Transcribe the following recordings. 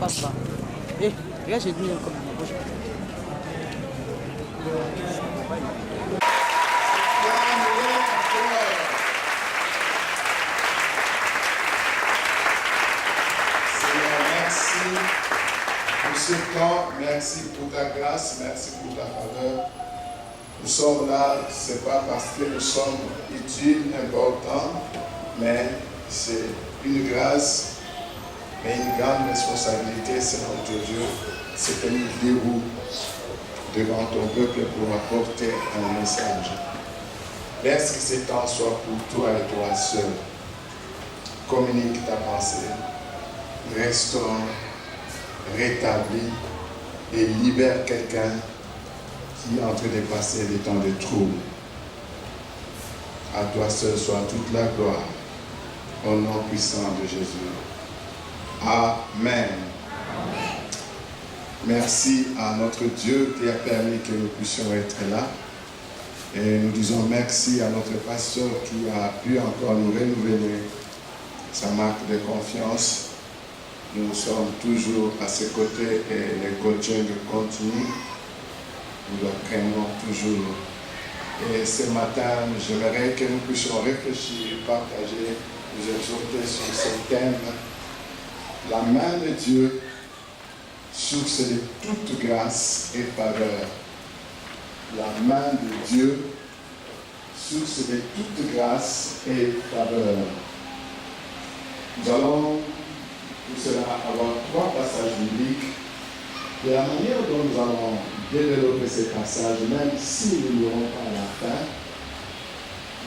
passe pas. Eh, regarde, j'ai dit comme ma bouche. Seigneur, merci pour ce temps, merci pour ta grâce, merci pour ta faveur. Nous sommes là, ce n'est pas parce que nous sommes utiles, importants, mais c'est une grâce, mais une grande responsabilité, Seigneur notre Dieu, c'est que nous vivons devant ton peuple pour apporter un message. Laisse que ce temps soit pour toi et toi seul. Communique ta pensée, restaure, rétablis et libère quelqu'un qui est en train de passer des temps de trouble. À toi seul soit toute la gloire, au nom puissant de Jésus. Amen. Merci à notre Dieu qui a permis que nous puissions être là. Et nous disons merci à notre pasteur qui a pu encore nous renouveler sa marque de confiance. Nous sommes toujours à ses côtés et le coaching continue. Nous le craignons toujours. Et ce matin, j'aimerais que nous puissions réfléchir, partager, nous exhorter sur ce thème. La main de Dieu, source de toute grâce et faveur. La main de Dieu, source de toute grâce et faveur. Nous allons pour cela avoir 3 passages bibliques. De la manière dont nous allons développer ces passages, même si nous n'aurons pas à la fin,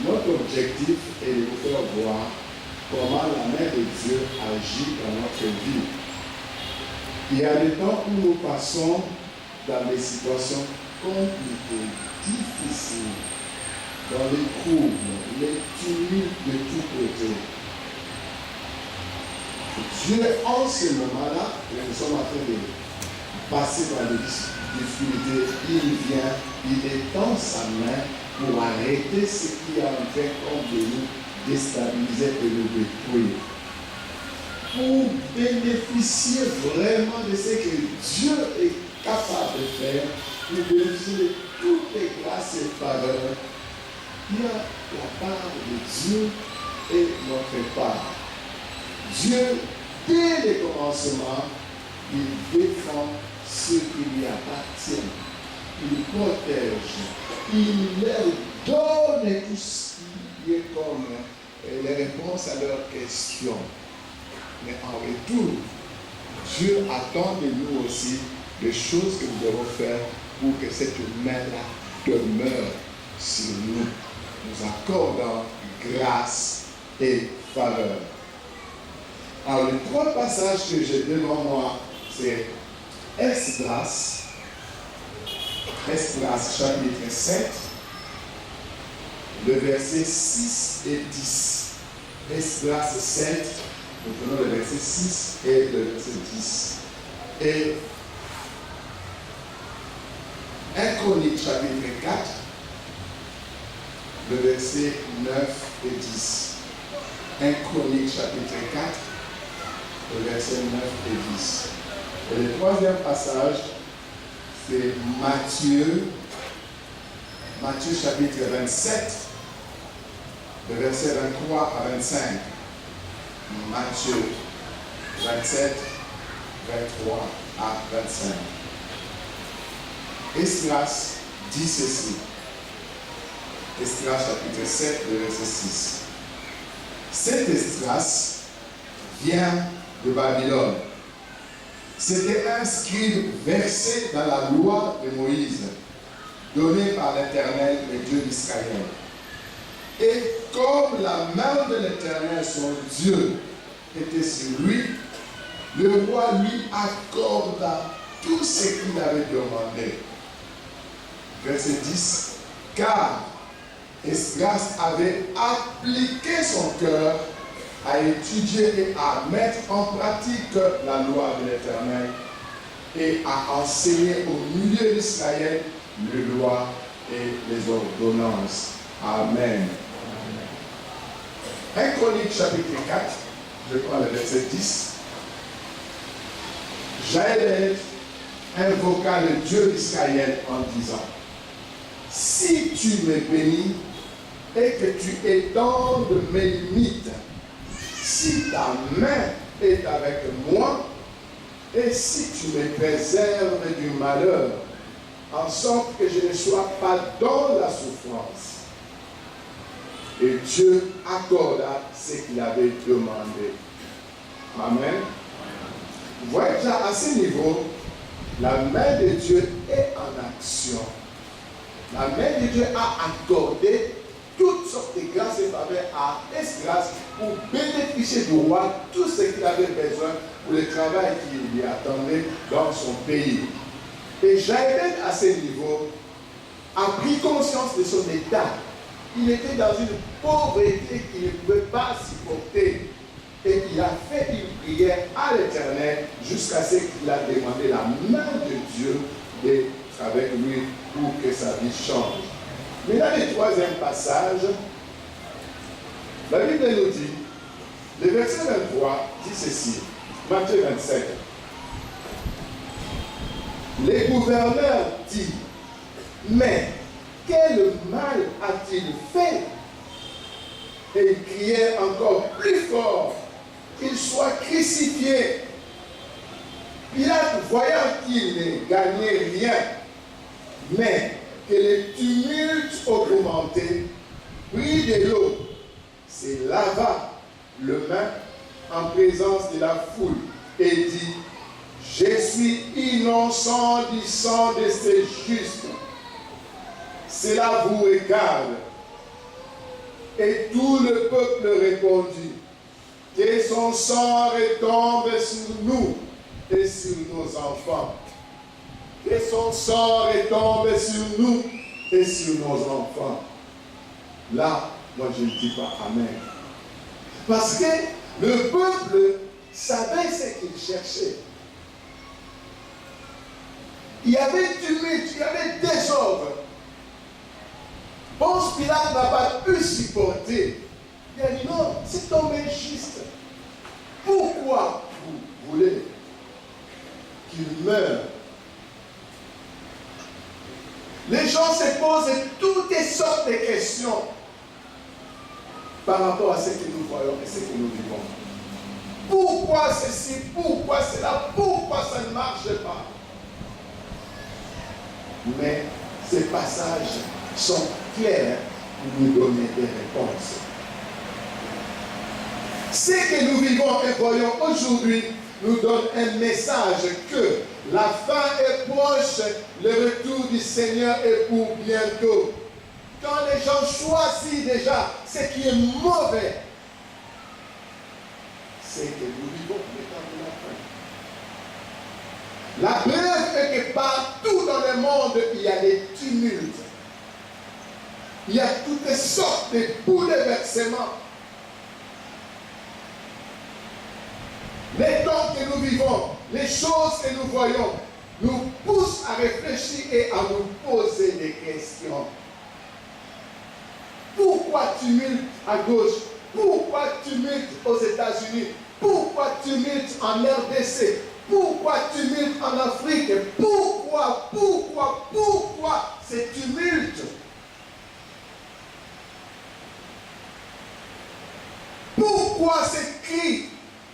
notre objectif est de vous faire voir comment la main de Dieu agit dans notre vie. Il y a des temps où nous passons dans des situations compliquées, difficiles, dans les troubles, les tumultes de tous côtés. Dieu, en ce moment-là, nous sommes en train de passer par des difficultés, il vient, il étend sa main pour arrêter ce qui est en train de nous déstabiliser et nous détruire. Pour bénéficier vraiment de ce que Dieu est capable de faire, pour bénéficier de toutes les grâces et faveurs, il y a la part de Dieu et notre part. Dieu, dès le commencement, il défend ceux qui lui appartiennent. Il protège. Il leur donne tout ce qui est comme les réponses à leurs questions. Mais en retour, Dieu attend de nous aussi des choses que nous devons faire pour que cette main-là demeure sur nous, nous accordant grâce et faveur. Alors, les 3 passages que j'ai devant moi, c'est Esdras, chapitre 7, le verset 6 et 10. Esdras 7, nous prenons le verset 6 et le verset 10. Et 1 Chronique, chapitre 4, le verset 9 et 10. 1 Chronique, chapitre 4, le verset 9 et 10. Et le 3e passage, c'est Matthieu chapitre 27, le verset 23 à 25. Matthieu 27, 23 à 25. Esdras dit ceci. Esdras chapitre 7, le verset 6. Cet Esdras vient de Babylone. C'était un scribe versé dans la loi de Moïse, donnée par l'Éternel, le Dieu d'Israël. Et comme la main de l'Éternel, son Dieu, était sur lui, le roi lui accorda tout ce qu'il avait demandé. Verset 10. Car Esdras avait appliqué son cœur à étudier et à mettre en pratique la loi de l'Éternel et à enseigner au milieu d'Israël les lois et les ordonnances. Amen. 1 Chronique chapitre 4, je prends le verset 10. Jaël invoqua le Dieu d'Israël en disant, si tu me bénis et que tu étendes mes limites, si ta main est avec moi, et si tu me préserves du malheur, en sorte que je ne sois pas dans la souffrance. Et Dieu accorda ce qu'il avait demandé. Amen. Vous voyez déjà à ce niveau, la main de Dieu est en action. La main de Dieu a accordé toutes sortes de grâces et faveurs à Esdras pour bénéficier du roi tout ce qu'il avait besoin pour le travail qui lui attendait dans son pays. Et Jaël, à ce niveau, a pris conscience de son état. Il était dans une pauvreté qu'il ne pouvait pas supporter. Et il a fait une prière à l'Éternel jusqu'à ce qu'il a demandé la main de Dieu d'être avec lui pour que sa vie change. Maintenant, le troisième passage, la Bible nous dit, le verset 23 dit ceci, Matthieu 27. Le gouverneur dit, mais quel mal a-t-il fait? Et il criait encore plus fort qu'il soit crucifié. Pilate, voyant qu'il ne gagnait rien, mais que le tumulte augmentait, prit de l'eau, se lava le main en présence de la foule et dit, je suis innocent du sang de ces justes. Cela vous regarde. Et tout le peuple répondit, que son sang retombe sur nous et sur nos enfants. Que son sang retombe sur nous et sur nos enfants. Là, moi je ne dis pas Amen. Parce que le peuple savait ce qu'il cherchait. Il y avait tumulte, il y avait désordre. Ponce Pilate n'a pas pu supporter. Il a dit non, c'est tombé juste. Pourquoi vous voulez qu'il meure? Les gens se posent toutes sortes de questions par rapport à ce que nous voyons et ce que nous vivons. Pourquoi ceci? Pourquoi cela? Pourquoi ça ne marche pas? Mais ces passages sont clairs pour nous donner des réponses. Ce que nous vivons et voyons aujourd'hui nous donne un message que la fin est proche, le retour du Seigneur est pour bientôt. Quand les gens choisissent déjà ce qui est mauvais, c'est que nous vivons le temps de la fin. La preuve est que partout dans le monde, il y a des tumultes. Il y a toutes sortes de bouleversements. Les temps que nous vivons, les choses que nous voyons, nous poussent à réfléchir et à nous poser des questions. Pourquoi tumulte à gauche? Pourquoi tumulte aux États-Unis? Pourquoi tumulte en RDC? Pourquoi tumulte en Afrique? Pourquoi ces tumultes? Pourquoi ces cris?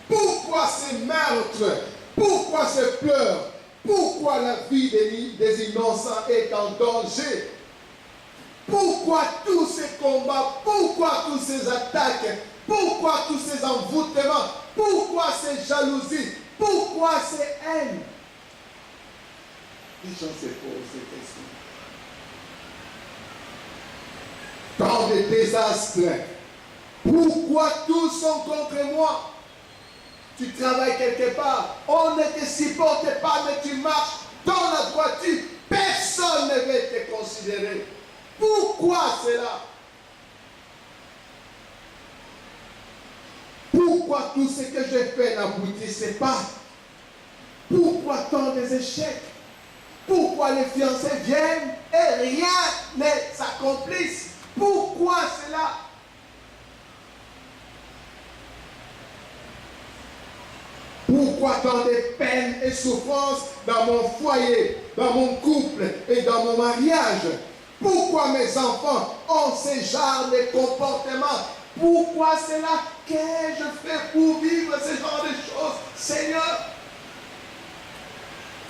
Pourquoi ces meurtres? Pourquoi ces pleurs? Pourquoi la vie des innocents est en danger? Pourquoi tous ces combats? Pourquoi toutes ces attaques? Pourquoi tous ces envoûtements? Pourquoi ces jalousies? Pourquoi ces haines? Les gens se posent ces questions. Tant de désastres. Pourquoi tous sont contre moi? Tu travailles quelque part, on ne te supporte pas, mais tu marches dans la droiture. Personne ne veut te considérer. Pourquoi cela? Pourquoi tout ce que j'ai fait n'aboutissait pas? Pourquoi tant des échecs? Pourquoi les fiancés viennent et rien ne s'accomplisse? Pourquoi cela? Pourquoi tant de peines et souffrances dans mon foyer, dans mon couple et dans mon mariage? Pourquoi mes enfants ont ce genre de comportement? Pourquoi cela? Qu'ai-je fait pour vivre ce genre de choses? Seigneur,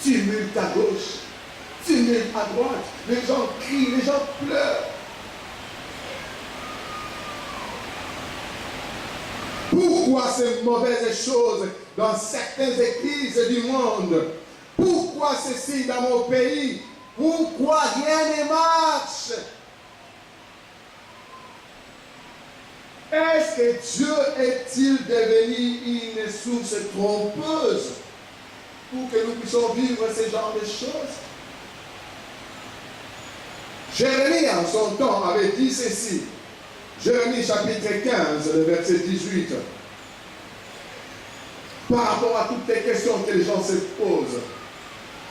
tumulte à gauche, tumulte à droite, les gens crient, les gens pleurent. Pourquoi ces mauvaises choses dans certaines églises du monde? Pourquoi ceci dans mon pays? Pourquoi rien ne marche? Est-ce que Dieu est-il devenu une source trompeuse pour que nous puissions vivre ce genre de choses? Jérémie en son temps avait dit ceci. Jérémie chapitre 15, le verset 18. Par rapport à toutes les questions que les gens se posent,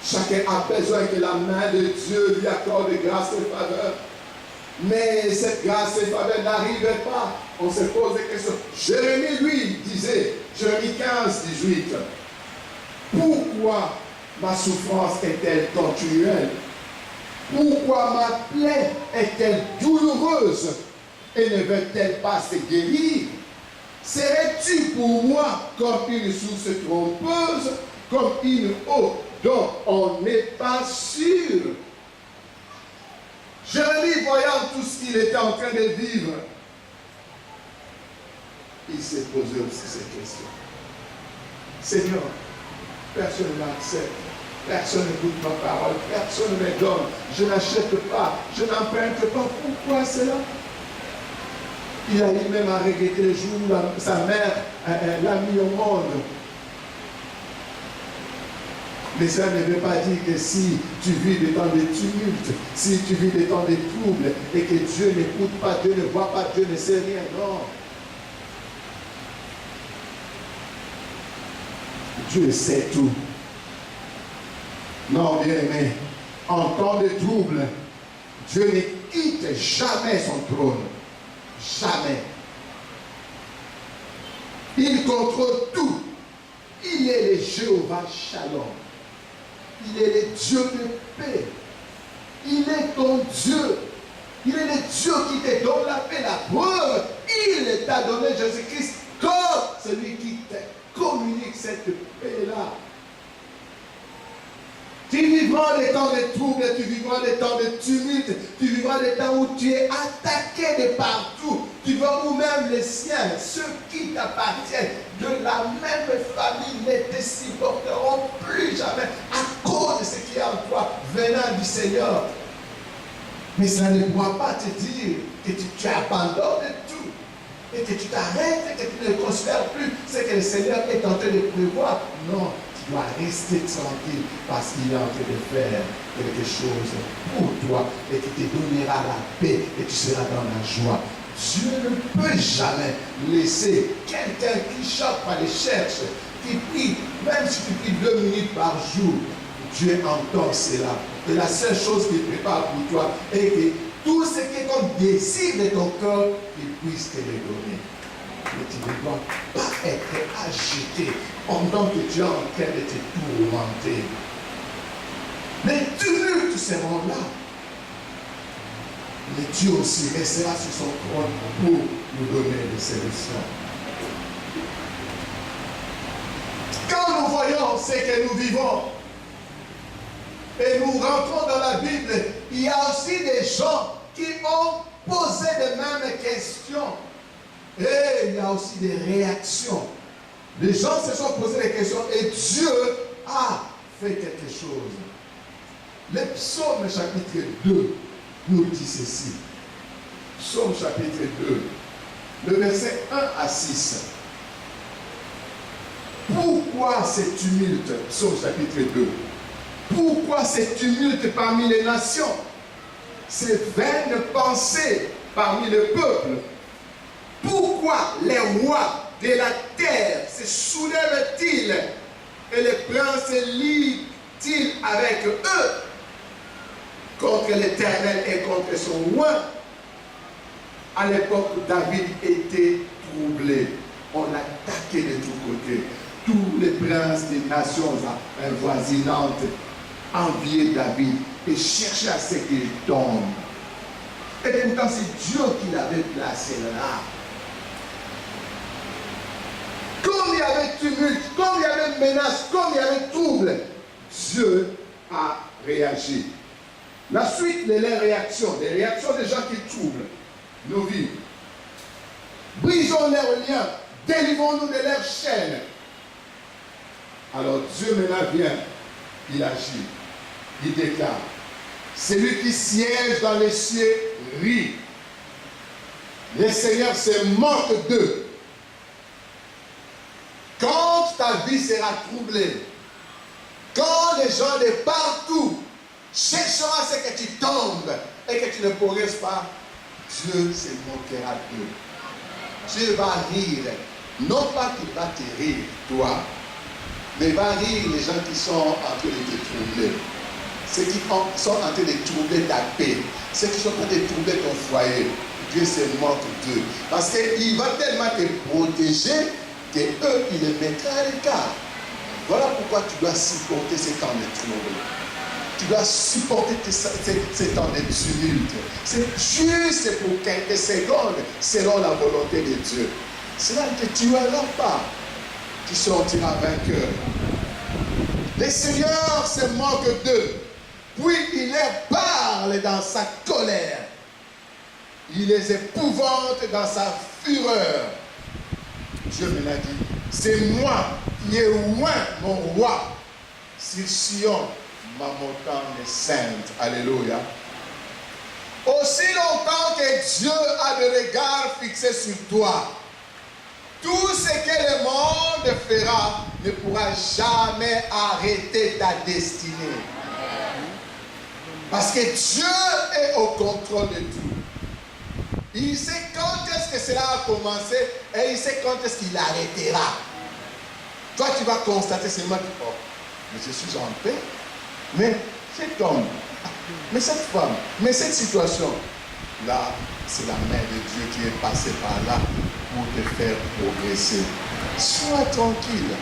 chacun a besoin que la main de Dieu lui accorde grâce et faveur. Mais cette grâce et faveur n'arrive pas. On se pose des questions. Jérémie, lui, disait, Jérémie 15, 18, pourquoi ma souffrance est-elle continuelle? Pourquoi ma plaie est-elle douloureuse? Et ne veut-elle pas se guérir? Serais-tu pour moi comme une source trompeuse, comme une eau dont on n'est pas sûr? Jérémie, voyant tout ce qu'il était en train de vivre, il s'est posé aussi ces questions. Seigneur, personne ne m'accepte, personne n'écoute ma parole, personne ne me donne, je n'achète pas, je n'emprunte pas. Pourquoi cela? Il a eu même à regretter le jour où sa mère l'a mis au monde. Mais ça ne veut pas dire que si tu vis des temps de tumulte, si tu vis des temps de troubles, et que Dieu n'écoute pas, Dieu ne voit pas, Dieu ne sait rien. Non. Dieu sait tout. Non, bien aimé, en temps de trouble, Dieu ne quitte jamais son trône. Jamais. Il contrôle tout. Il est le Jéhovah Shalom. Il est le Dieu de paix. Il est ton Dieu. Il est le Dieu qui te donne la paix, la preuve. Il t'a donné Jésus-Christ comme celui qui te communique cette paix-là. Tu vivras des temps de troubles, tu vivras des temps de tumulte, tu vivras des temps où tu es attaqué de partout. Tu vois où même les siens, ceux qui t'appartiennent de la même famille, ne te supporteront plus jamais à cause de ce qui est en toi venant du Seigneur. Mais ça ne pourra pas te dire que tu abandonnes tout et que tu t'arrêtes et que tu ne considères plus ce que le Seigneur est en train de prévoir. Non. Tu dois rester tranquille parce qu'il est en train de faire quelque chose pour toi et qui te donnera la paix et tu seras dans la joie. Dieu ne peut jamais laisser quelqu'un qui chante par les cherches, qui prie, même si tu pries 2 minutes par jour, Dieu entend cela. Et la seule chose qu'il prépare pour toi est que tout ce qui est comme désir de ton cœur, il puisse te le donner. Mais tu ne dois pas être agité pendant que tu es en train de te tourmenter. Les tumultes seront là. Mais Dieu aussi restera sur son trône pour nous donner des solutions. Quand nous voyons ce que nous vivons et nous rentrons dans la Bible, il y a aussi des gens qui ont posé les mêmes questions. Et il y a aussi des réactions. Les gens se sont posés des questions et Dieu a fait quelque chose. Le psaume chapitre 2 nous dit ceci. Psaume chapitre 2, le verset 1 à 6. Pourquoi ces tumultes? Psaume chapitre 2. Pourquoi ces tumultes parmi les nations? Ces vaines pensées parmi le peuple? Pourquoi les rois de la terre se soulèvent-ils et les princes lient-ils avec eux contre l'Éternel et contre son roi? À l'époque où David était troublé, on l'attaquait de tous côtés. tous les princes des nations voisinantes enviaient David et cherchaient à ce qu'il tombe. Et pourtant, c'est Dieu qui l'avait placé là. Comme il y avait tumulte, comme il y avait menace, comme il y avait trouble, Dieu a réagi. La suite de leurs réactions, des réactions des gens qui troublent nos vies. Brisons leurs liens, délivrons-nous de leurs chaînes. Alors Dieu maintenant vient, il agit, il déclare. Celui qui siège dans les cieux rit. Le Seigneur se moque d'eux. Quand ta vie sera troublée, quand les gens de partout chercheront à ce que tu tombes et que tu ne progresses pas, Dieu se moquera d'eux. Dieu va rire. Non pas qu'il va te rire, toi, mais il va rire les gens qui sont en train de te troubler. Ceux qui sont en train de troubler ta paix. Ceux qui sont en train de troubler ton foyer. Dieu se moque d'eux. Parce qu'il va tellement te protéger qu'eux, il les mettra à l'écart. Voilà pourquoi tu dois supporter ces temps de trouble. Tu dois supporter ces temps de tumulte. C'est juste pour quelques secondes, selon la volonté de Dieu. Cela ne te tuera pas. Tu sortiras vainqueur. Le Seigneur se moque d'eux. Puis il leur parle dans sa colère. Il les épouvante dans sa fureur. Dieu me l'a dit. C'est moi qui ai oint mon roi sur Sion, ma montagne sainte. Alléluia. Aussi longtemps que Dieu a le regard fixé sur toi, tout ce que le monde fera ne pourra jamais arrêter ta destinée. Parce que Dieu est au contrôle de tout. Il sait quand est-ce que cela a commencé et il sait quand est-ce qu'il arrêtera. Toi, tu vas constater seulement que, oh, mais je suis en paix. Mais cet homme, mais cette femme, mais cette situation, là, c'est la main de Dieu qui est passée par là pour te faire progresser. Sois tranquille.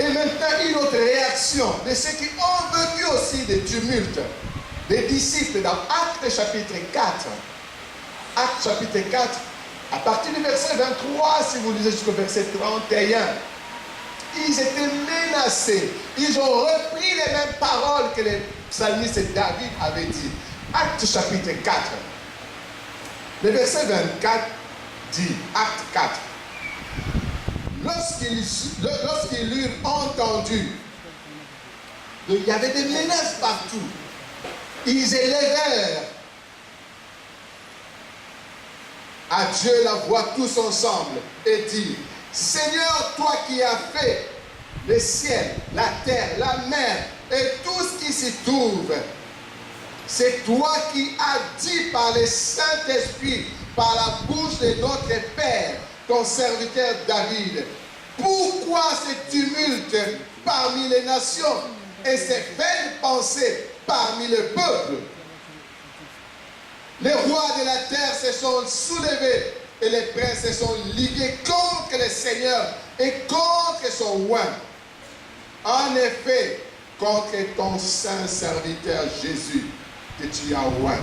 Et maintenant, une autre réaction de ceux qui ont vécu aussi des tumultes. Les disciples dans Actes chapitre 4. Actes chapitre 4, à partir du verset 23, si vous lisez jusqu'au verset 31, ils étaient menacés. Ils ont repris les mêmes paroles que le psalmiste David avait dit. Actes chapitre 4. Le verset 24 dit, Acte 4. Lorsqu'ils l'eurent entendu, il y avait des menaces partout. Ils élevèrent à Dieu la voix tous ensemble et dirent, Seigneur, toi qui as fait le ciel, la terre, la mer et tout ce qui s'y trouve, c'est toi qui as dit par le Saint-Esprit, par la bouche de notre Père, ton serviteur David, pourquoi ce tumulte parmi les nations et ces vaines pensées parmi le peuple? Les rois de la terre se sont soulevés et les princes se sont ligués contre le Seigneur et contre son roi. En effet, contre ton saint serviteur Jésus que tu as oint.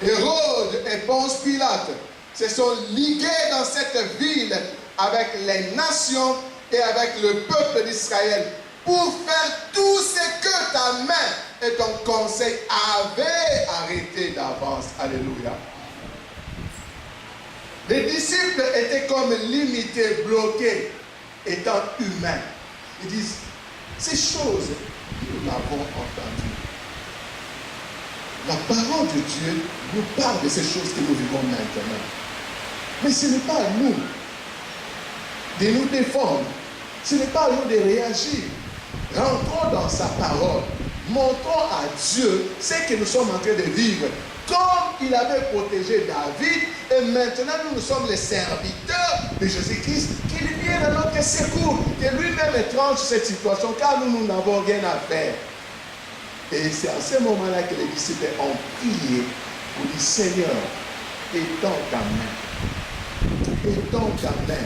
Hérode et Ponce Pilate se sont ligués dans cette ville avec les nations et avec le peuple d'Israël pour faire tout ce que ta main et ton conseil avaient arrêté d'avance. Alléluia. Les disciples étaient comme limités, bloqués, étant humains. Ils disent, ces choses, nous l'avons entendues. La parole de Dieu nous parle de ces choses que nous vivons maintenant. Mais ce n'est pas à nous de nous défendre. Ce n'est pas à nous de réagir. Rentrons dans sa parole. Montrons à Dieu ce que nous sommes en train de vivre. Comme il avait protégé David, et maintenant nous sommes les serviteurs de Jésus-Christ, qu'il vienne à notre secours, que lui-même tranche cette situation, car nous n'avons rien à faire. Et c'est à ce moment-là que les disciples ont prié pour dire, Seigneur, étends ta main. étends ta main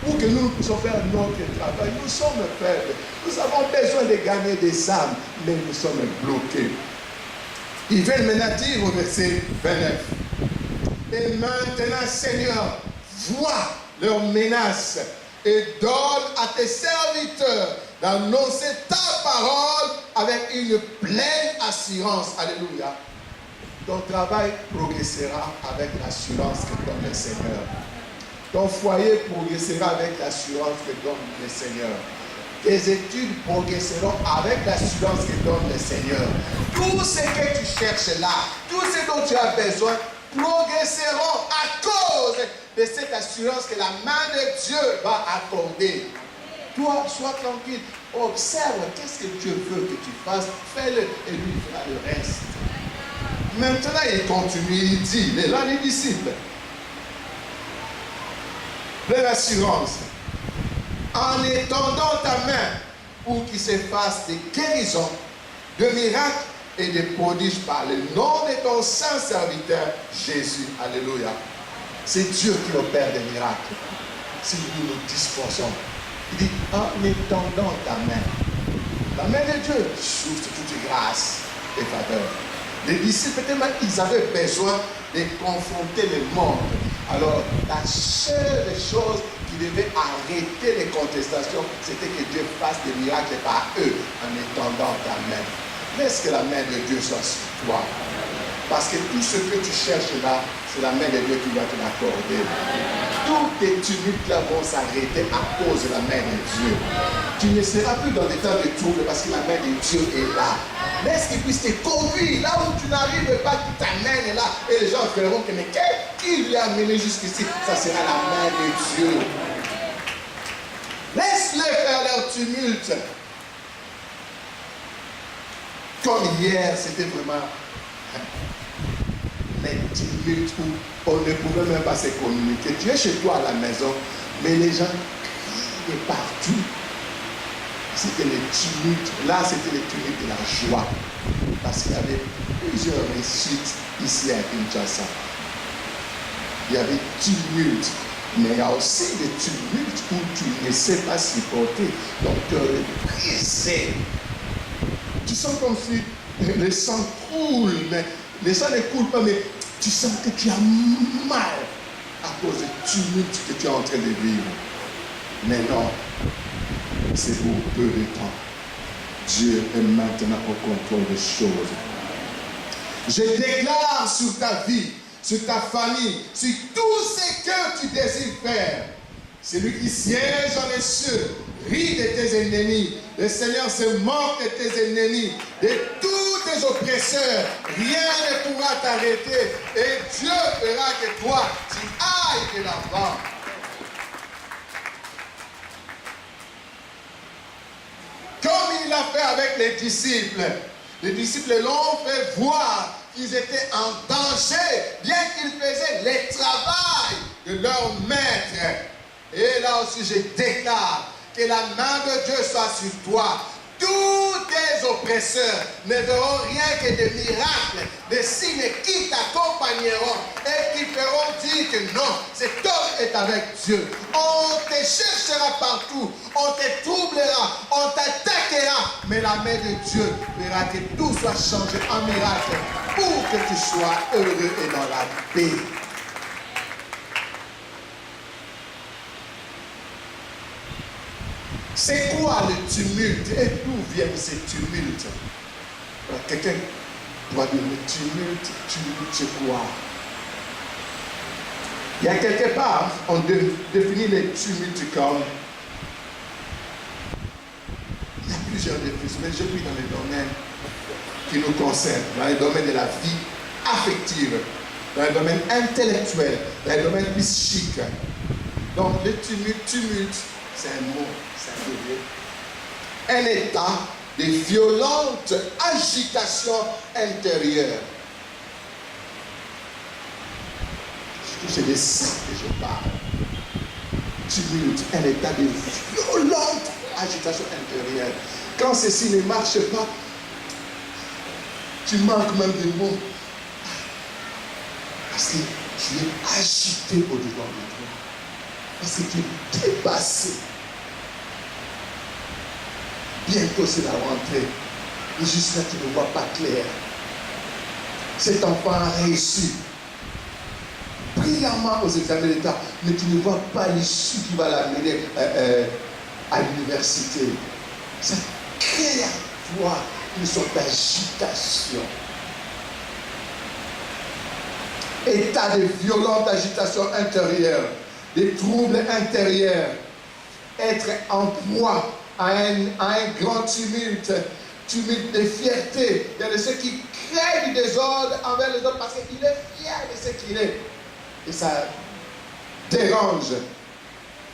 pour que nous puissions faire notre travail. Nous sommes faibles. Nous avons besoin de gagner des âmes, mais nous sommes bloqués. Il vient maintenant dire au verset 29. Et maintenant, Seigneur, vois leurs menaces et donne à tes serviteurs d'annoncer ta parole avec une pleine assurance. Alléluia. Ton travail progressera avec l'assurance que donne le Seigneur. Ton foyer progressera avec l'assurance que donne le Seigneur. Tes études progresseront avec l'assurance que donne le Seigneur. Tout ce que tu cherches là, tout ce dont tu as besoin, progresseront à cause de cette assurance que la main de Dieu va accorder. Toi, sois tranquille. Observe qu'est-ce que Dieu veut que tu fasses. Fais-le et lui fera le reste. Maintenant, il continue, il dit, là, les disciples, pleine assurance, en étendant ta main pour qu'il se fasse des guérisons, de miracles et des prodiges par le nom de ton saint serviteur Jésus. Alléluia. C'est Dieu qui opère des miracles. Si nous nous disposons. Il dit, en étendant ta main. La main de Dieu souffre toute grâce et faveur. Les disciples, tellement ils avaient besoin de confronter le monde. Alors, la seule chose qui devait arrêter les contestations, c'était que Dieu fasse des miracles par eux en étendant ta main. Laisse que la main de Dieu soit sur toi. Parce que tout ce que tu cherches là, c'est la main de Dieu qui va te l'accorder. Tous tes tumultes là vont s'arrêter à cause de la main de Dieu. Tu ne seras plus dans des temps de trouble parce que la main de Dieu est là. Laisse qu'il puisse te conduire là où tu n'arrives pas, tu t'amènes là. Et les gens verront que mais qui lui a amené jusqu'ici? Ça sera la main de Dieu. Laisse-les faire leur tumulte. Comme hier, c'était vraiment les tumultes où on ne pouvait même pas se communiquer. Tu es chez toi à la maison, mais les gens crient de partout. C'était les tumultes. Là, c'était les tumultes de la joie. Parce qu'il y avait plusieurs réussites ici à Kinshasa. Il y avait tumulte. Mais il y a aussi des tumultes où tu ne sais pas supporter. Donc, tu es brisé. Tu sens comme si le sang coule, mais le sang ne coule pas, mais tu sens que tu as mal à cause du tumulte que tu es en train de vivre. Mais non, c'est pour peu de temps. Dieu est maintenant au contrôle des choses. Je déclare sur ta vie, sur ta famille, sur tout ce que tu désires faire. Celui qui siège dans les cieux, rit de tes ennemis. Le Seigneur se moque de tes ennemis, de tous tes oppresseurs. Rien ne pourra t'arrêter. Et Dieu fera que toi, tu ailles de l'avant. Comme il l'a fait avec les disciples l'ont fait voir qu'ils étaient en danger, bien qu'ils faisaient le travail de leur maître. Et là aussi, je déclare que la main de Dieu soit sur toi. Tous tes oppresseurs ne verront rien que des miracles, des signes qui t'accompagneront et qui feront dire que non, cet homme est avec Dieu. On te cherchera partout, on te troublera, on t'attaquera, mais la main de Dieu fera que tout soit changé en miracle pour que tu sois heureux et dans la paix. C'est quoi le tumulte et d'où viennent ces tumultes? Quelqu'un doit dire le tumulte, c'est quoi? Il y a quelque part, on définit les tumultes comme. Il y a plusieurs définitions, mais je prie dans les domaines qui nous concernent, dans les domaines de la vie affective, dans les domaines intellectuels, dans les domaines psychiques. Donc, le tumulte, c'est un mot. Un état de violente agitation intérieure. C'est de ça que je parle. Tumulte, un état de violente agitation intérieure. Quand ceci ne marche pas, tu manques même des mots. Parce que tu es agité au-dedans de toi. Parce que tu es dépassé. Bientôt c'est la rentrée. Et juste là, tu ne vois pas clair. Cet enfant a réussi brillamment aux examens d'État, mais tu ne vois pas l'issue qui va l'amener à l'université. Ça crée à toi une sorte d'agitation. État de violente agitation intérieure, des troubles intérieurs, être en proie à un grand tumulte de fierté. Il y a de ceux qui créent du désordre envers les autres parce qu'il est fier de ce qu'il est. Et ça dérange.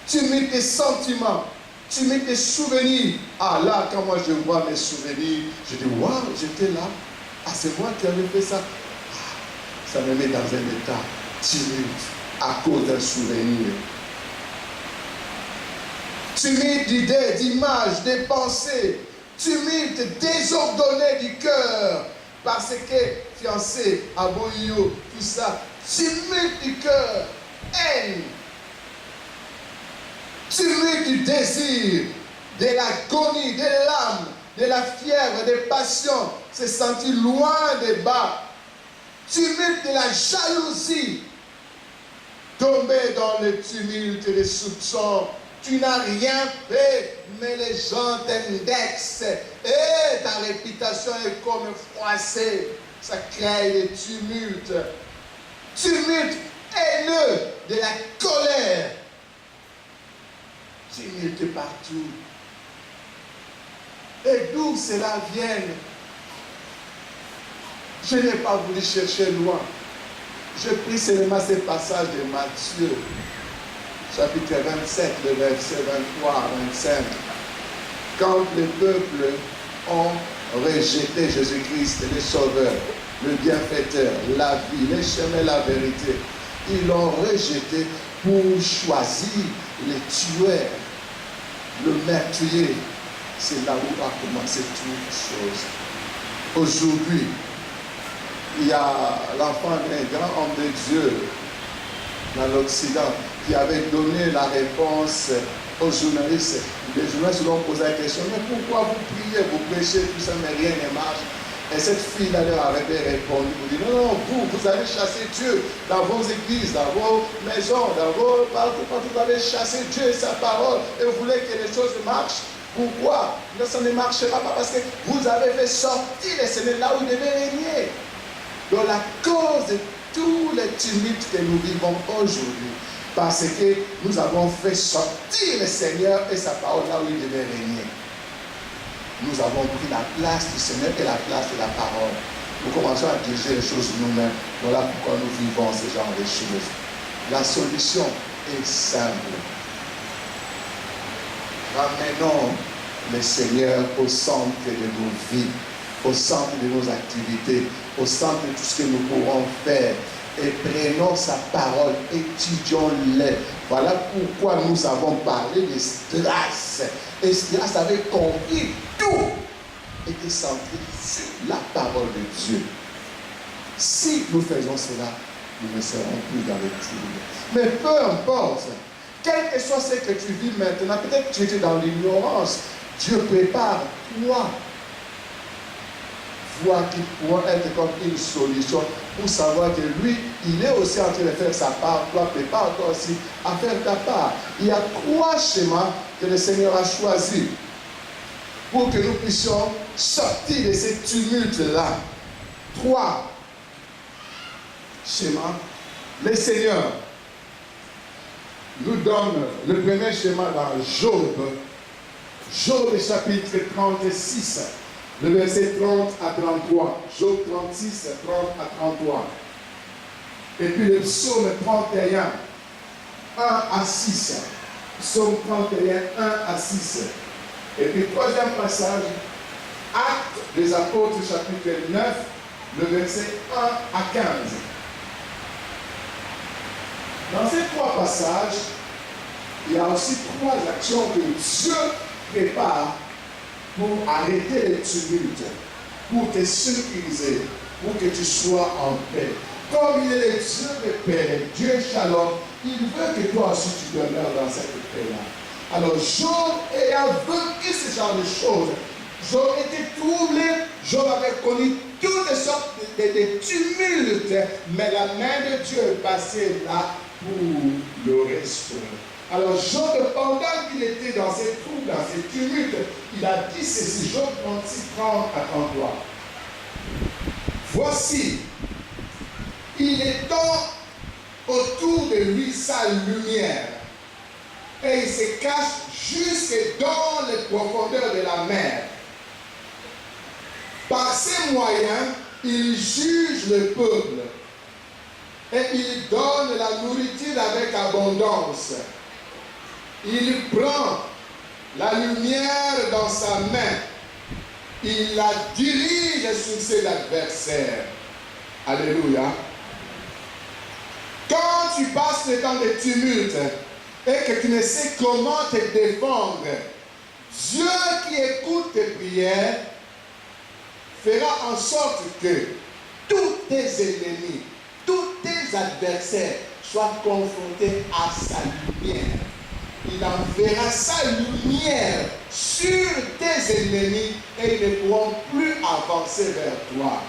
Tumulte des sentiments, tumulte des souvenirs. Ah là, quand moi je vois mes souvenirs, je dis waouh, j'étais là. Ah, c'est moi qui avais fait ça. Ça me met dans un état tumulte à cause d'un souvenir. Tumulte d'idées, d'images, des pensées. Tumulte désordonné du cœur. Parce que fiancé, aboyo, tout ça. Tumulte du cœur. Haine. Tumulte du désir. De l'agonie, de l'âme, de la fièvre, des passions. Se sentir loin des bas. Tumulte de la jalousie. Tomber dans le tumulte des soupçons. Tu n'as rien fait, mais les gens t'indexent. Et ta réputation est comme froissée. Ça crée des tumultes. Tumulte haineux de la colère. Tumulte partout. Et d'où cela vient? Je n'ai pas voulu chercher loin. Je prie seulement ces passages de Matthieu, chapitre 27, le verset 23 à 25. Quand les peuples ont rejeté Jésus-Christ, le Sauveur, le bienfaiteur, la vie, les chemins, la vérité, ils l'ont rejeté pour choisir les tueurs, le meurtrier. C'est là où a commencé toute chose. Aujourd'hui, il y a l'enfant d'un grand homme de Dieu dans l'Occident qui avait donné la réponse aux journalistes. Les journalistes lui ont posé la question, mais pourquoi vous priez, vous prêchez, tout ça, mais rien ne marche? Et cette fille-là leur avait répondu, vous dites, non, vous avez chassé Dieu dans vos églises, dans vos maisons, partout, vous avez chassé Dieu et sa parole, et vous voulez que les choses marchent. Pourquoi? Non, ça ne marchera pas parce que vous avez fait sortir le Seigneur là où il devait régner. Donc la cause de tous les tumultes que nous vivons aujourd'hui, parce que nous avons fait sortir le Seigneur et sa parole là où il devait régner. Nous avons pris la place du Seigneur et la place de la parole. Nous commençons à diriger les choses nous-mêmes. Voilà pourquoi nous vivons ce genre de choses. La solution est simple. Ramenons le Seigneur au centre de nos vies, au centre de nos activités, au centre de tout ce que nous pourrons faire. Et prenons sa parole, étudions-les. Voilà pourquoi nous avons parlé de Esdras. Esdras avait compris tout, était centré sur la parole de Dieu. Si nous faisons cela, nous ne serons plus dans le trouble. Mais peu importe, quel que soit ce que tu vis maintenant, peut-être que tu étais dans l'ignorance, Dieu prépare toi. Voir qu'il pourra être comme une solution pour savoir que lui, il est aussi en train de faire sa part. Toi, prépare-toi aussi à faire ta part. Il y a 3 schémas que le Seigneur a choisis pour que nous puissions sortir de ces tumultes-là. 3 schémas. Le Seigneur nous donne le premier schéma dans Job. Job chapitre 36. Le verset 30 à 33, Job 36, 30 à 33. Et puis le psaume 31, 1 à 6. Psaume 31, 1 à 6. Et puis troisième passage, Actes des Apôtres, chapitre 9, le verset 1 à 15. Dans ces 3 passages, il y a aussi 3 actions que Dieu prépare pour arrêter les tumultes, pour te sécuriser, pour que tu sois en paix. Comme il est le Dieu de paix, Dieu Shalom, il veut que toi aussi tu demeures dans cette paix-là. Alors Job ayant vécu ce genre de choses, Job était troublé, Job avait connu toutes sortes de tumultes, mais la main de Dieu est passée là pour le restaurer. Alors Job, pendant qu'il était dans ces troubles, dans ces tumultes, il a dit ceci, Job 36, 30 à 33. Voici, il étend autour de lui sa lumière, et il se cache jusque dans les profondeurs de la mer. Par ces moyens, il juge le peuple, et il donne la nourriture avec abondance. Il prend la lumière dans sa main, il la dirige sur ses adversaires. Alléluia. Quand tu passes le temps de tumulte et que tu ne sais comment te défendre, Dieu qui écoute tes prières fera en sorte que tous tes ennemis, tous tes adversaires soient confrontés à sa lumière. Il enverra sa lumière sur tes ennemis et ils ne pourront plus avancer vers toi.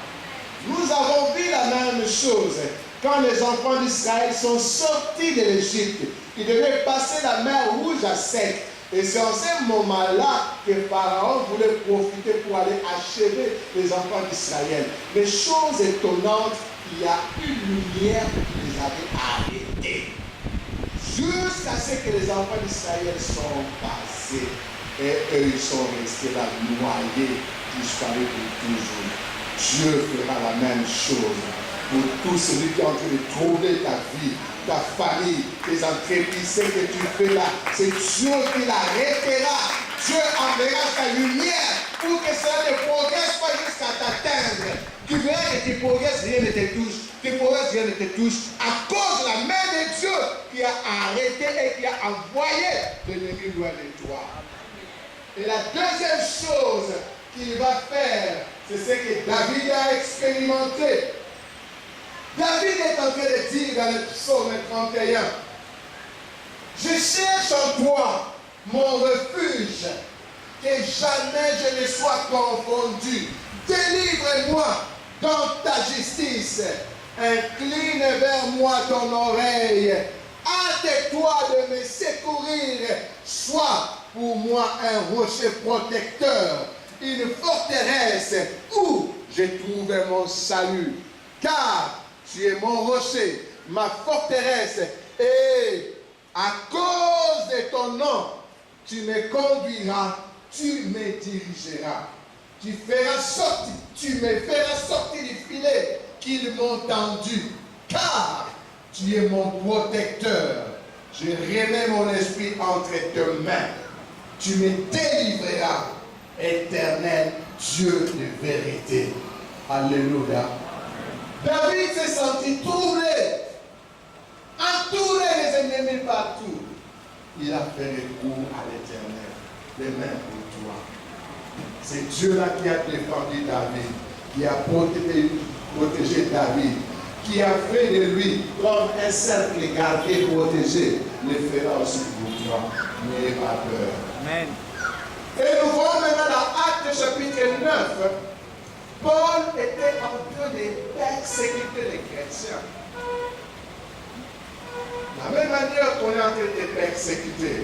Nous avons vu la même chose quand les enfants d'Israël sont sortis de l'Égypte. Ils devaient passer la mer Rouge à sec. Et c'est en ce moment-là que Pharaon voulait profiter pour aller achever les enfants d'Israël. Mais chose étonnante, il y a une lumière qui les avait arrêtés. Jusqu'à ce que les enfants d'Israël sont passés. Et eux, ils sont restés là, noyés, disparus pour toujours. Dieu fera la même chose pour tous celui qui est en train de trouver ta vie, ta famille, tes entreprises, ce que tu fais là. C'est Dieu qui l'arrêtera. Dieu enverra sa lumière pour que cela ne progresse pas jusqu'à t'atteindre. Tu verras que tu progresses, rien ne te touche. Tu progresses, rien ne te touche. À cause de la main de Dieu qui a arrêté et qui a envoyé l'ennemi loin de toi. Et la deuxième chose qu'il va faire, c'est ce que David a expérimenté. David est en train de dire dans le psaume 31, je cherche en toi mon refuge, que jamais je ne sois confondu. Délivre-moi dans ta justice. Incline vers moi ton oreille. Hâte-toi de me secourir. Sois pour moi un rocher protecteur, une forteresse où je trouve mon salut. Car tu es mon rocher, ma forteresse, et à cause de ton nom, tu me conduiras, tu me dirigeras. Tu me feras sortir du filet qu'ils m'ont tendu, car tu es mon protecteur. Je remets mon esprit entre tes mains. Tu me délivreras, éternel Dieu de vérité. Alléluia. David s'est senti troublé, entouré des ennemis partout. Il a fait recours à l'Éternel, les mains pour toi. C'est Dieu-là qui a défendu David, qui a protégé David, qui a fait de lui comme un cercle gardé, protégé, le fera aussi pour toi. N'ayez pas peur. Amen. Et nous voyons maintenant dans Actes chapitre 9, Paul était en train de persécuter les chrétiens. De la même manière qu'on est en train de persécuter,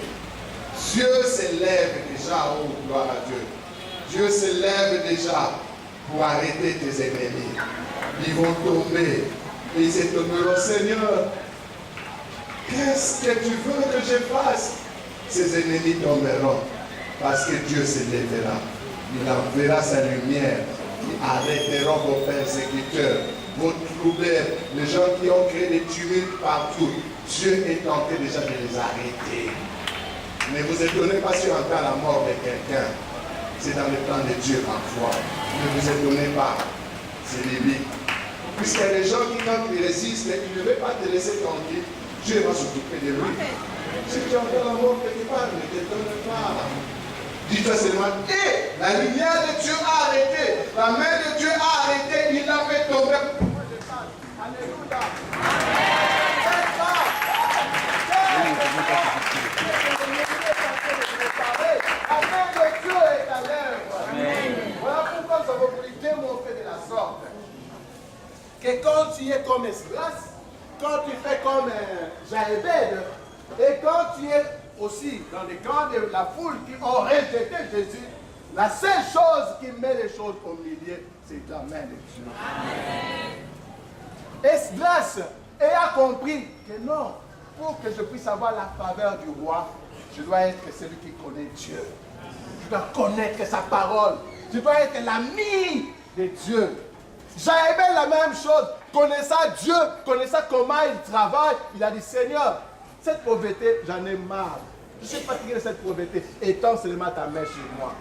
Dieu s'élève déjà, oh gloire à Dieu. Dieu s'élève déjà pour arrêter tes ennemis. Ils vont tomber. Et ils s'étonneront, Seigneur, qu'est-ce que tu veux que je fasse? Ces ennemis tomberont parce que Dieu s'élèvera. Il enverra sa lumière. Qui arrêteront vos persécuteurs, vos troubleurs, les gens qui ont créé des tumultes partout. Dieu est en train déjà de les arrêter. Ne vous étonnez pas si on entend la mort de quelqu'un. C'est dans le plan de Dieu parfois. Ne vous étonnez pas. C'est biblique. Puisqu'il y a des gens qui, quand ils résistent, ils ne veulent pas te laisser tranquille. Dieu va s'occuper de lui. Si tu entends la mort quelque part, ne t'étonne pas. Dis-toi seulement, et la lumière de Dieu a arrêté, la main de Dieu a arrêté, il l'a fait tomber. Alléluia. que quand tu es comme Esdras, quand tu fais comme Jaébed, et quand tu es aussi dans les camps de la foule qui ont rejeté Jésus, la seule chose qui met les choses au milieu, c'est la main de Dieu. Esdras a compris que non, pour que je puisse avoir la faveur du roi, je dois être celui qui connaît Dieu. Je dois connaître sa parole. Je dois être l'ami de Dieu. Jaébel la même chose. Connaissant Dieu, connaissant comment il travaille, il a dit, Seigneur, cette pauvreté, j'en ai marre. Je suis fatigué de cette pauvreté. Étends seulement ta main sur moi.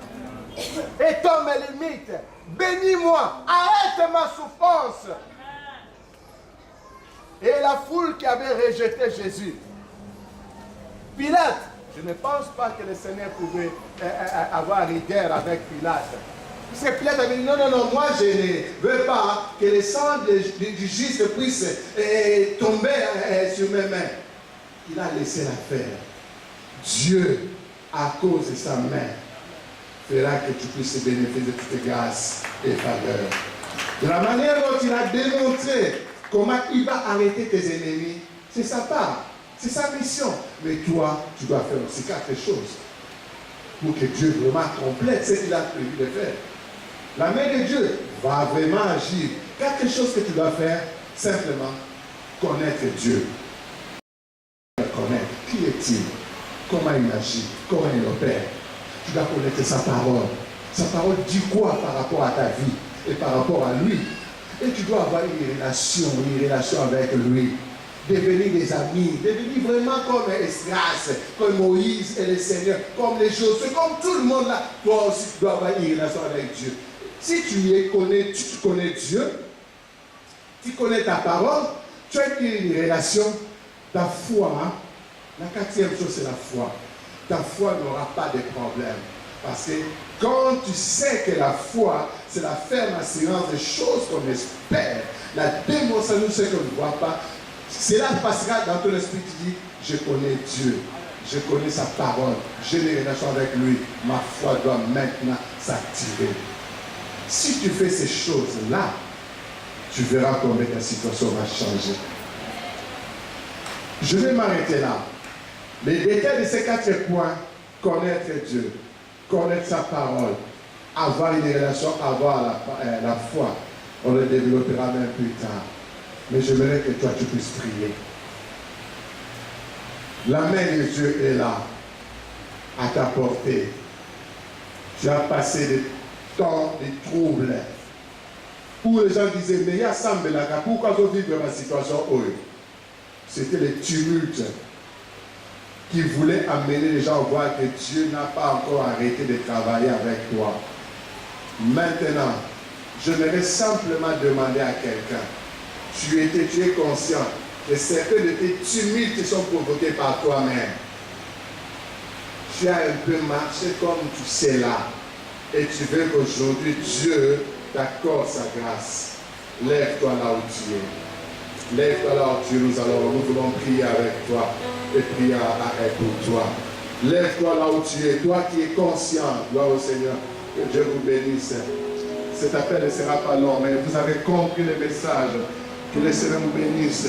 Étends mes limites. Bénis-moi. Arrête ma souffrance. Et la foule qui avait rejeté Jésus. Pilate, je ne pense pas que le Seigneur pouvait avoir rigueur avec Pilate. Parce que Pilate avait dit, non, moi je ne veux pas que le sang du juste puisse tomber sur mes mains. Il a laissé l'affaire. Dieu, à cause de sa main, fera que tu puisses bénéficier de toutes grâces et faveurs. De la manière dont il a démontré comment il va arrêter tes ennemis, c'est sa part, c'est sa mission. Mais toi, tu dois faire aussi 4 choses pour que Dieu vraiment complète ce qu'il a prévu de faire. La main de Dieu va vraiment agir. 4 choses que tu dois faire, simplement connaître Dieu. Connaître qui est-il, comment il agit, comment il opère. Tu dois connaître sa parole. Sa parole dit quoi par rapport à ta vie et par rapport à lui. Et tu dois avoir une relation avec lui. Devenir des amis, devenir vraiment comme Esdras, comme Moïse et le Seigneur, comme les Josué, comme tout le monde là. Toi aussi, tu dois avoir une relation avec Dieu. Si tu connais Dieu, tu connais ta parole, tu as une relation, ta foi. La 4e chose, c'est la foi. Ta foi n'aura pas de problème. Parce que quand tu sais que la foi, c'est la ferme assurance des choses qu'on espère, la démonstration de ce qu'on ne voit pas, cela passera dans ton esprit. Tu dis, je connais Dieu, je connais sa parole, j'ai une relation avec lui, ma foi doit maintenant s'activer. Si tu fais ces choses-là, tu verras combien ta situation va changer. Je vais m'arrêter là. Les détails de ces 4 points, connaître Dieu, connaître sa parole, avoir une relation, avoir la foi, on le développera même plus tard. Mais j'aimerais que toi, tu puisses prier. La main de Dieu est là, à ta portée. Tu as passé des temps de troubles, où les gens disaient, mais il y a Sambelaka, pourquoi je vis ma situation? C'était les tumultes qui voulaient amener les gens à voir que Dieu n'a pas encore arrêté de travailler avec toi. Maintenant, je voudrais simplement demander à quelqu'un, tu es conscient que certains de tes tumultes sont provoqués par toi-même. Tu as un peu marché comme tu sais là, et tu veux qu'aujourd'hui Dieu t'accorde sa grâce. Lève-toi là où tu es. Lève-toi là où tu es. Nous voulons prier avec toi et prier pour toi. Lève-toi là où tu es. Toi qui es conscient, gloire au Seigneur, que Dieu vous bénisse. Cet appel ne sera pas long, mais vous avez compris le message. Que le Seigneur vous bénisse.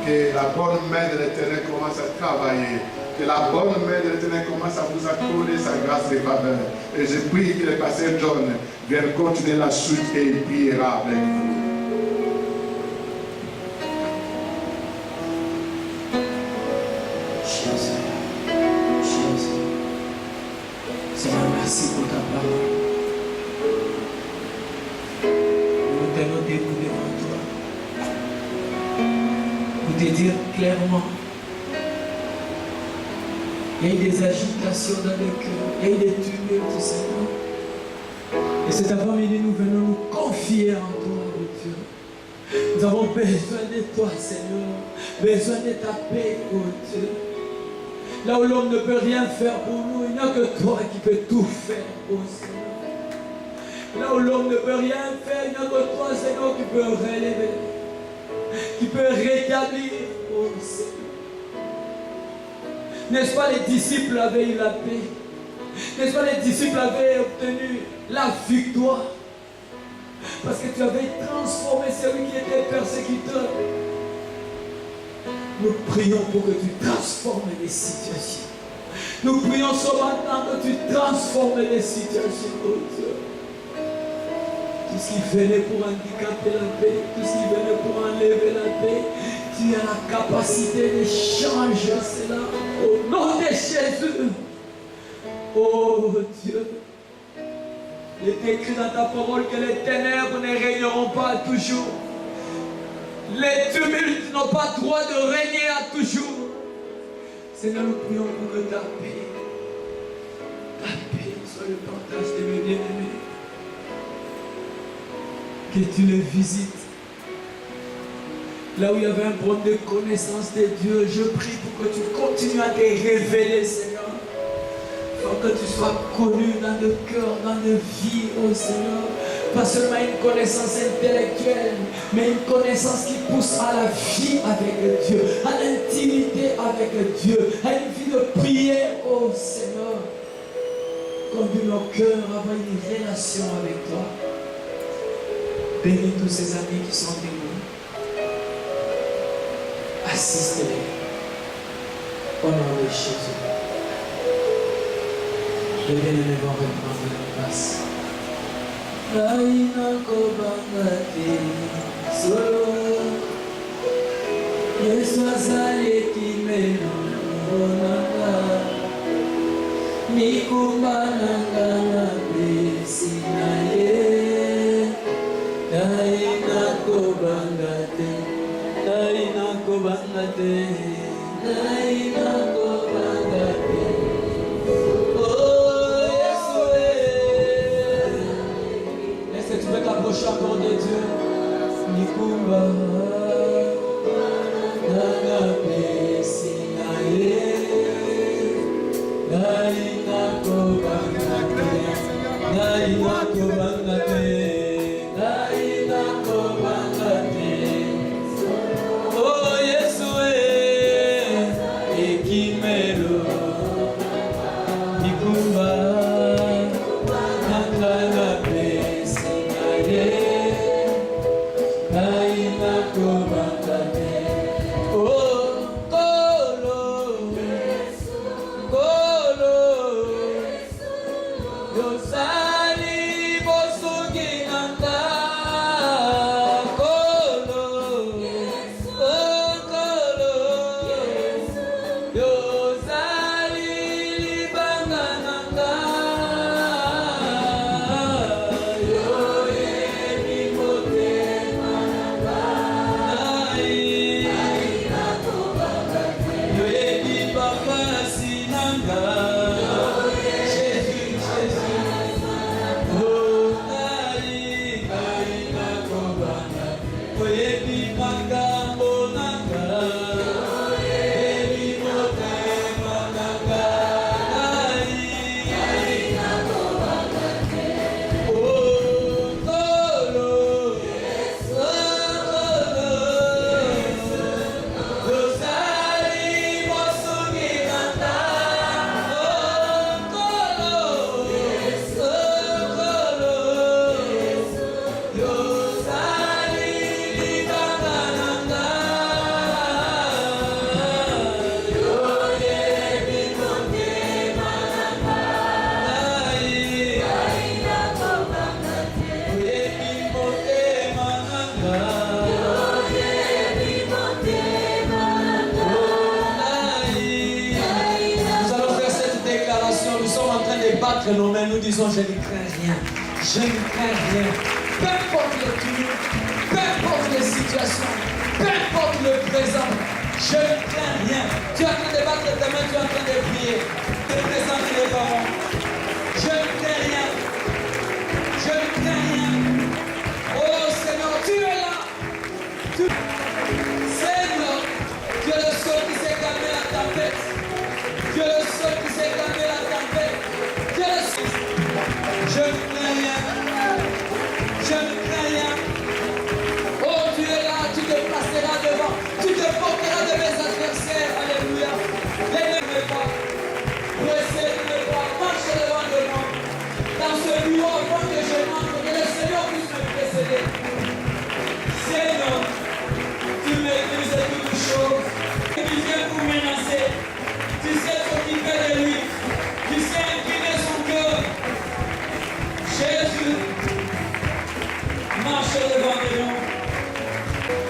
Que la bonne main de l'Éternel commence à travailler. Que la bonne main de l'Éternel commence à vous accorder sa grâce et faveur. Et je prie que le pasteur John vienne continuer la suite et il priera avec vous. Seigneur, merci pour ta parole. Nous t'aimons debout devant toi. Pour te dire clairement, il y a eu des agitations dans le cœur, il y a eu des tumultes, Seigneur. Et cet après-midi, nous venons nous confier en toi, oh Dieu. Nous avons besoin de toi, Seigneur. Besoin de ta paix, oh Dieu. Là où l'homme ne peut rien faire pour nous, il n'y a que toi qui peux tout faire, oh Seigneur. Là où l'homme ne peut rien faire, il n'y a que toi, Seigneur, qui peut relever, qui peut rétablir, oh Seigneur. N'est-ce pas, les disciples avaient eu la paix? N'est-ce pas, les disciples avaient obtenu la victoire? Parce que tu avais transformé celui qui était persécuteur. Nous prions pour que tu transformes les situations. Nous prions ce matin que tu transformes les situations, oh Dieu. Tout ce qui venait pour handicaper la paix, tout ce qui venait pour enlever la paix, tu as la capacité de changer cela au nom de Jésus. Oh Dieu, il est écrit dans ta parole que les ténèbres ne régneront pas toujours. Les tumultes n'ont pas droit de régner à toujours. Seigneur, nous prions pour que ta paix soit le partage de mes bien-aimés. Que tu les visites. Là où il y avait un problème de connaissance de Dieu, je prie pour que tu continues à te révéler, Seigneur. Pour que tu sois connu dans le cœur, dans le vie, oh Seigneur. Pas seulement une connaissance intellectuelle, mais une connaissance qui pousse à la vie avec Dieu, à l'intimité avec Dieu, à une vie de prière, oh Seigneur. Conduis nos cœurs à avoir une relation avec toi. Bénis tous ces amis qui sont venus. Assiste-les. Au nom de Jésus. Les bien-aimés vont reprendre leur place. Laina kobangate solo Yesu azaleki meno bonanga Mikumbananga na besi na ye Laina kobangate Laina kobangate Laina kobangate Tu peux t'approcher encore de Dieu. Nikumba Nagabe Sinaye Naina Kobangate Naina Kobangate Naina Kobangate Oh Yesue Ekimelo Nikumba Nagabe Nos mains, nous disons je ne crains rien, je ne crains rien, peu importe les tumultes, peu importe les situations, peu importe le présent, je ne crains rien. Tu es en train de battre tes mains, tu es en train de prier, de présenter les parents. Je ne crains rien, je ne crains rien. Oh Seigneur, tu es là. Seigneur, tu es le seul qui sait calmer la tempête. Tu es le seul qui sait calmer la tempête. Je ne crains rien. Je ne crains rien. Oh, tu es là, tu te placeras devant. Tu te porteras de mes adversaires. Alléluia. Lève-moi pas. Pressez de mes pas. Marche devant de moi. Dans ce bureau, avant que je rentre, que le Seigneur puisse me presser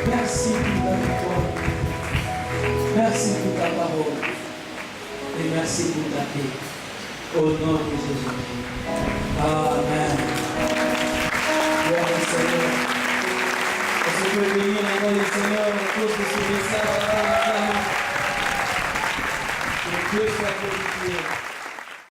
Merci pour ta victoire. Merci pour ta parole. Et merci pour ta paix. Au nom de Jésus. Amen.